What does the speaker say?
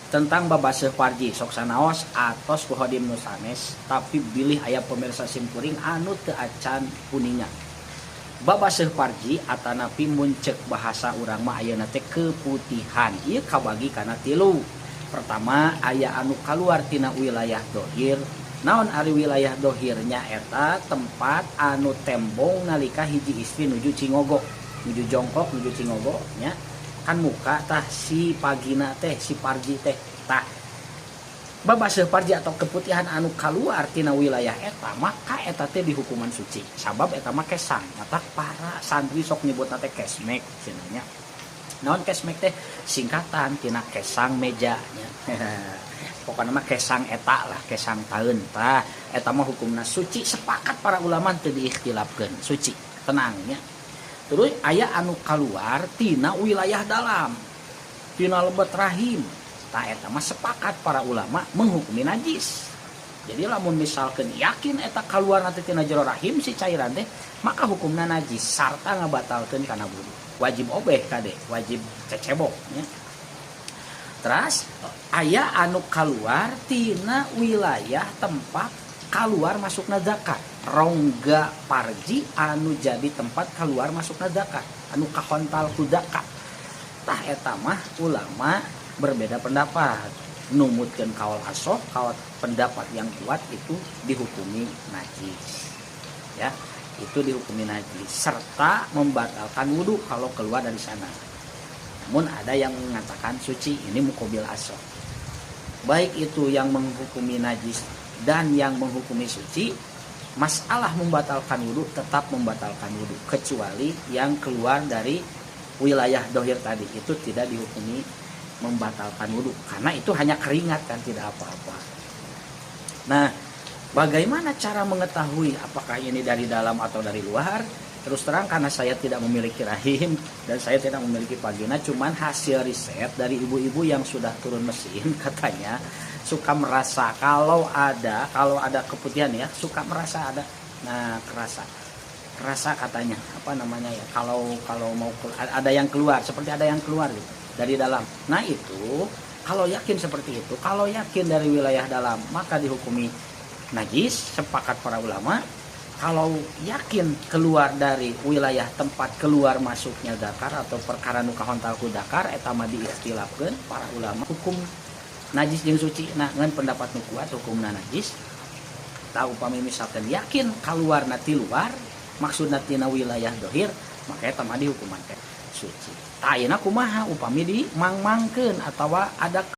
tentang babaseuh parji sok sanaos atos ku hodim nu sanes tapi bilih aya pemirsa simkuring anu teu acan kuningan. Babaseuh parji atanapi muncek bahasa urang mah ayeuna teh keputihan. Ieu kabagi kana 3. Pertama aya anu kaluar tina wilayah dohir. Naon ari wilayah dohirnya eta tempat anu tembong nalika hiji istri nuju cingogo, nuju jongkok nuju cingogo nya. Kan muka tah si pagina teh si parji teh tah babaseuh parji atau keputihan anu kaluar tina wilayah eta maka eta teh dihukuman suci sabab eta mah kesang mata para santri sok nyebutna teh kesmek cenanya. Naon kesmek teh singkatan tina kesang meja nya. Pokokna mah kesang eta lah kesang taeun tah eta mah hukumna suci sepakat para ulama teu diikhtilafkeun suci tenang nya. Terus aya anu kaluar tina wilayah dalam tina lebet rahim tah eta mah sepakat para ulama menghukumi najis. Jadi lamun misalkan yakin eta kaluar nanti tina jero rahim si cairan teh maka hukumna najis sarta ngabatalkeun kana wudu. Wajib obeh kade, wajib cecebok nya. Terus aya anu kaluar tina wilayah tempat kaluar masukna zakat. Rongga parji anu jadi tempat keluar masukna zakat anu kahontal ku zakat tah eta mah ulama berbeda pendapat numutkeun kaul asoh kaul pendapat yang kuat itu dihukumi najis ya itu dihukumi najis serta membatalkan wudu kalau keluar dari sana. Namun ada yang mengatakan suci, ini muqabil asoh baik itu yang menghukumi najis dan yang menghukumi suci. Masalah membatalkan wudu tetap membatalkan wudu kecuali yang keluar dari wilayah dohir tadi itu tidak dihukumi membatalkan wudu karena itu hanya keringat kan tidak apa-apa. Nah, bagaimana cara mengetahui apakah ini dari dalam atau dari luar? Terus terang karena saya tidak memiliki rahim dan saya tidak memiliki vagina, cuman hasil riset dari ibu-ibu yang sudah turun mesin katanya suka merasa kalau ada keputihan ya suka merasa ada kerasa katanya apa namanya ya kalau mau ada yang keluar seperti ada yang keluar gitu dari dalam. Nah itu kalau yakin seperti itu, kalau yakin dari wilayah dalam maka dihukumi najis sepakat para ulama. Kalau yakin keluar dari wilayah tempat keluar masuknya dakar atau perkara nu kahontal ku dakar eta mah diikhtilafkeun para ulama hukum najis jeung suci. Nah ngan pendapat nu kuat hukumna najis. Tah upami misalkan yakin kaluarna ti luar maksudna tina wilayah dohir maka eta mah dihukuman teh suci. Tah ayeuna kumaha upami dimangmangkeun atawa ada